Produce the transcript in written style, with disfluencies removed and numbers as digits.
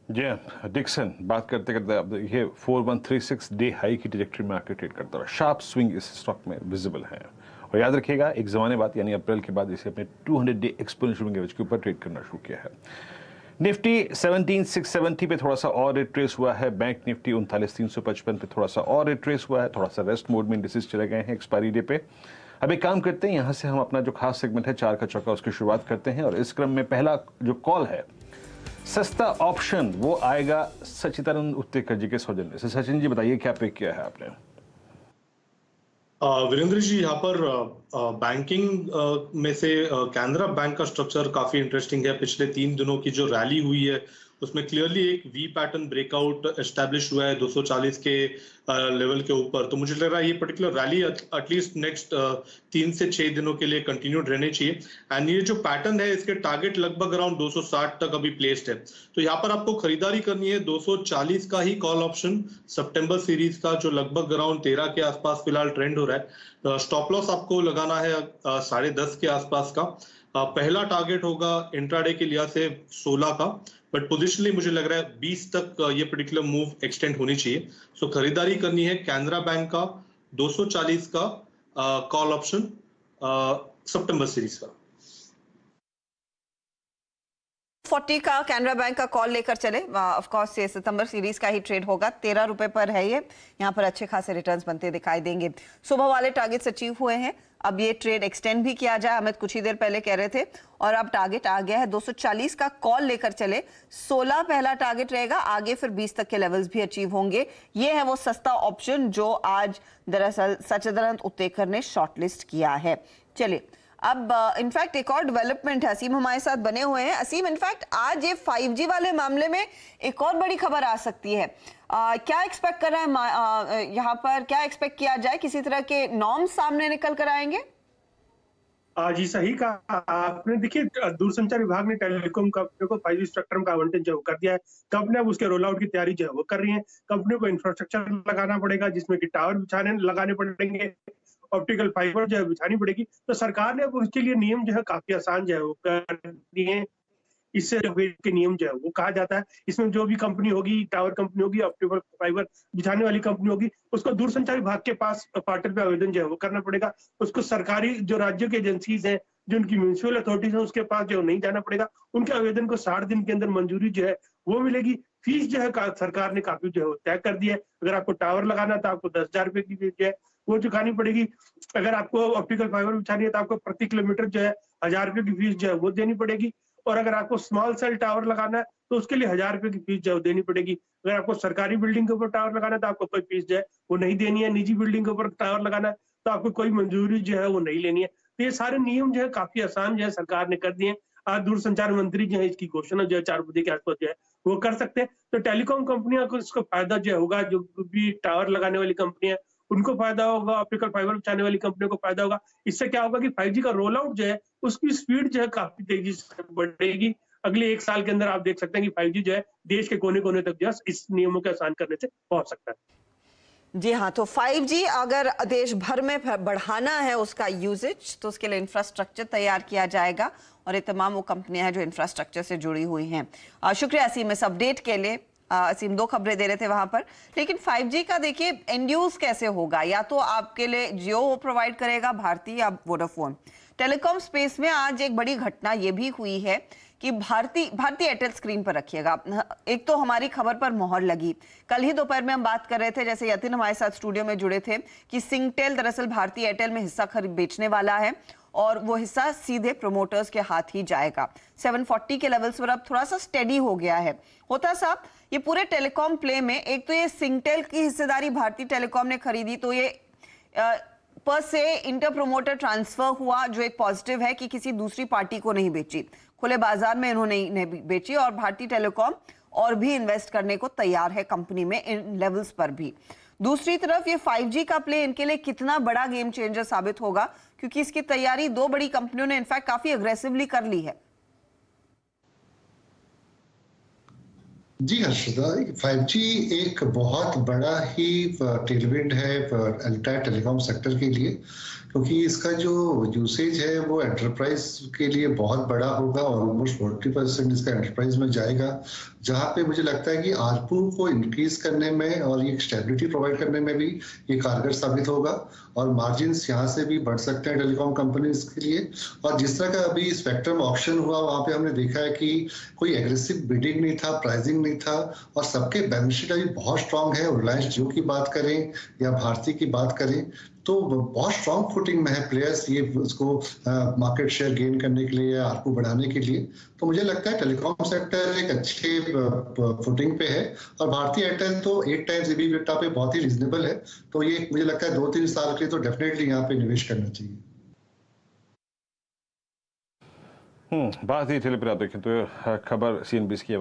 जी हाँ, डिक्सन बात करते करते अब देखिए 4136 डे हाई की ट्रैजेक्टरी में आकर ट्रेड करता रहा। शार्प स्विंग इस स्टॉक में विजिबल है और याद रखिएगा एक जमाने बाद यानी अप्रैल के बाद इसे अपने 200 डे एक्सपोनेंशियल मूविंग एवरेज के ऊपर ट्रेड करना शुरू किया है। निफ्टी 17670 पे थोड़ा सा और रिट्रेस हुआ है। बैंक निफ्टी 39355 पे थोड़ा सा और रिट्रेस हुआ है। थोड़ा सा रेस्ट मोड में इंडिसेस चले गए हैं एक्सपायरी डे पे। अब एक काम करते हैं, यहां से हम अपना जो खास सेगमेंट है चार का चौका उसकी शुरुआत करते हैं और इस क्रम में पहला जो कॉल है सस्ता ऑप्शन वो आएगा सचिदानंद उत्तेकर जी के सौजन्य से। सचिन जी बताइए क्या पिक किया है आपने? वीरेंद्र जी, यहाँ पर बैंकिंग में से कैनरा बैंक का स्ट्रक्चर काफी इंटरेस्टिंग है। पिछले 3 दिनों की जो रैली हुई है उसमें क्लियरली एक वी पैटर्न ब्रेकआउट एस्टेब्लिश हुआ है 240 के लेवल के ऊपर। तो मुझे लग रहा है ये पर्टिकुलर रैली एटलीस्ट नेक्स्ट 3 से 6 दिनों के लिए कंटिन्यूड रहनी चाहिए। एंड ये जो पैटर्न है इसके टारगेट लगभग अराउंड 260 तक अभी प्लेस्ड है। तो यहाँ पर आपको खरीदारी करनी है 240 का ही कॉल ऑप्शन सितंबर सीरीज का, जो लगभग अराउंड 13 के आसपास फिलहाल ट्रेंड हो रहा है। स्टॉप लॉस आपको लगाना है 10:30 के आसपास का। पहला टारगेट होगा इंट्राडे के लिहाज से 16 का, बट पोजिशनली मुझे लग रहा है 20 तक ये पर्टिकुलर मूव एक्सटेंड होनी चाहिए। सो खरीदारी करनी है कैनरा बैंक का 240 का कॉल ऑप्शन सितंबर सीरीज का। 40 का कैनरा बैंक का कॉल लेकर चले। ऑफ कोर्स ये सितंबर सीरीज का ही ट्रेड होगा। 13 रुपए पर है ये। यहाँ पर अच्छे खासे रिटर्न्स बनते दिखाई देंगे। सुबह वाले टारगेट्स अचीव हुए हैं। अब ये ट्रेड एक्सटेंड भी किया जाए, अमित कुछ ही देर पहले कह रहे थे, और अब टारगेट आ गया है 240 का कॉल लेकर चले। 16 पहला टारगेट रहेगा, आगे फिर 20 तक के लेवल्स भी अचीव होंगे। ये है वो सस्ता ऑप्शन जो आज दरअसल सचिदानंद उत्तेकर ने शॉर्टलिस्ट किया है। चलिए अब इनफैक्ट एक और डेवलपमेंट है। असीम हमारे साथ बने हुए हैं। असीम, इनफैक्ट आज ये 5G वाले मामले में एक और बड़ी खबर आ सकती है। क्या एक्सपेक्ट कर रहा है यहाँ पर, क्या एक्सपेक्ट किया जाए? किसी तरह के नॉर्म्स सामने निकल कर आएंगे? जी सही कहा आपने। देखिए, दूरसंचार विभाग ने टेलीकॉम कंपनियों को 5G स्पेक्ट्रम का आवंटन जो कर दिया है। कंपनियां अब उसके रोल आउट की तैयारी जो है वो कर रही हैं। कंपनियों को इंफ्रास्ट्रक्चर लगाना पड़ेगा जिसमें कि टावर बिछाने लगाने पड़ेंगे, ऑप्टिकल फाइबर जो है बिछानी पड़ेगी। तो सरकार ने अब उसके लिए नियम जो है काफी आसान जो है वो कर दिए। इससे के नियम जो है वो कहा जाता है, इसमें जो भी कंपनी होगी, टावर कंपनी होगी, ऑप्टिकल फाइबर बिछाने वाली कंपनी होगी, उसको दूरसंचार विभाग के पास पोर्टल पे आवेदन जो है वो करना पड़ेगा। उसको सरकारी जो राज्यों की एजेंसीज हैं, जो उनकी म्यूनिसिपल अथॉरिटीज है, उसके पास जो नहीं जाना पड़ेगा। उनके आवेदन को 60 दिन के अंदर मंजूरी जो है वो मिलेगी। फीस जो है सरकार ने काफी जो है तय कर दी है। अगर आपको टावर लगाना तो आपको 10,000 रुपए की फीस जो है वो चुकानी पड़ेगी। अगर आपको ऑप्टिकल फाइबर बिछानी है तो आपको प्रति किलोमीटर जो है 1,000 रुपए की फीस जो है वो देनी पड़ेगी। और अगर आपको स्मॉल सेल टावर लगाना है तो उसके लिए 1,000 रुपए की फीस जो है देनी पड़ेगी। अगर आपको सरकारी बिल्डिंग के ऊपर टावर लगाना है तो आपको कोई फीस जो है वो नहीं देनी है। निजी बिल्डिंग के ऊपर टावर लगाना है तो आपको कोई मंजूरी जो है वो नहीं लेनी है। तो ये सारे नियम जो है काफी आसान जो है सरकार ने कर दिए। आज दूरसंचार मंत्री जो है इसकी घोषणा जो है 4 बजे के आसपास जो है वो कर सकते हैं। तो टेलीकॉम कंपनियों को इसको फायदा जो होगा, जो भी टावर लगाने वाली कंपनियां उनको फायदा होगा, ऑप्टिकल फाइबर बिछाने वाली कंपनियों को फायदा होगा। इससे क्या होगा कि 5G का रोल आउट जो है उसकी स्पीड जो है काफी तेजी से बढ़ेगी। अगले 1 साल के अंदर आप देख सकते हैं कि 5G जो है देश के कोने कोने तक जो है इस नियमों के आसान करने से पहुंच सकता है। जी हाँ, तो 5G अगर देश भर में बढ़ाना है उसका यूजेज, तो उसके लिए इंफ्रास्ट्रक्चर तैयार किया जाएगा और ये तमाम वो कंपनियां हैं जो इंफ्रास्ट्रक्चर से जुड़ी हुई हैं। शुक्रिया असीम इस अपडेट के लिए। असीम 2 खबरें दे रहे थे वहां पर, लेकिन 5G का देखिए एंड यूज कैसे होगा? या तो आपके लिए जियो प्रोवाइड करेगा भारती या वोडाफोन। टेलीकॉम स्पेस में आज एक बड़ी घटना ये भी हुई है कि भारती एयरटेल स्क्रीन पर रखिएगा। एक तो हमारी खबर पर मोहर लगी। कल ही दोपहर में हम बात कर रहे थे, जैसे यतिन हमारे साथ स्टूडियो में जुड़े थे, कि सिंगटेल दरअसल भारती एयरटेल में हिस्सा खरीद बेचने वाला है और वो हिस्सा सीधे प्रोमोटर्स के हाथ ही जाएगा। 740 के लेवल्स पर अब थोड़ा सा स्टेडी हो गया है। होता साहब, ये पूरे टेलीकॉम प्ले में एक तो ये सिंगटेल की हिस्सेदारी भारतीय टेलीकॉम ने खरीदी, तो ये पर से इंटर प्रोमोटर ट्रांसफर हुआ, जो एक पॉजिटिव है कि किसी दूसरी पार्टी को नहीं बेची, खुले बाजार में इन्होंने नहीं बेची। और भारतीय टेलीकॉम और भी इन्वेस्ट करने को तैयार है कंपनी में इन लेवल्स पर भी। दूसरी तरफ ये 5G का प्ले इनके लिए कितना बड़ा गेम चेंजर साबित होगा, क्योंकि इसकी तैयारी 2 बड़ी कंपनियों ने इनफैक्ट काफी अग्रेसिवली कर ली है। जी हर्षदा, 5G एक बहुत बड़ा ही टेलविंड है एंटायर टेलीकॉम सेक्टर के लिए, क्योंकि इसका जो यूसेज है वो एंटरप्राइज के लिए बहुत बड़ा होगा और ऑलमोस्ट 40% इसका एंटरप्राइज में जाएगा, जहां पे मुझे लगता है कि आरपू को इंक्रीज करने में और ये स्टेबिलिटी प्रोवाइड करने में भी ये कारगर साबित होगा और मार्जिन यहाँ से भी बढ़ सकते हैं टेलीकॉम कंपनीज के लिए। और जिस तरह का अभी स्पेक्ट्रम ऑक्शन हुआ वहां पे हमने देखा है कि कोई एग्रेसिव बिडिंग नहीं था, प्राइसिंग नहीं था और सबके बैलेंस शीट अभी बहुत स्ट्रांग है। रिलायंस जियो की बात करें या भारती की बात करें तो बहुत स्ट्रांग फुटिंग में है प्लेयर्स ये उसको मार्केट शेयर गेन करने के लिए, आरपू बढ़ाने के लिए। तो मुझे लगता है टेलीकॉम सेक्टर एक अच्छे फुटिंग पे है और भारती एयरटेल तो 8 टाइम्स EBITDA पे बहुत ही रीजनेबल है। तो ये मुझे लगता है 2-3 साल के लिए तो डेफिनेटली यहाँ पे निवेश करना चाहिए। बात ही टेली पर आप देखें तो खबर CNBC की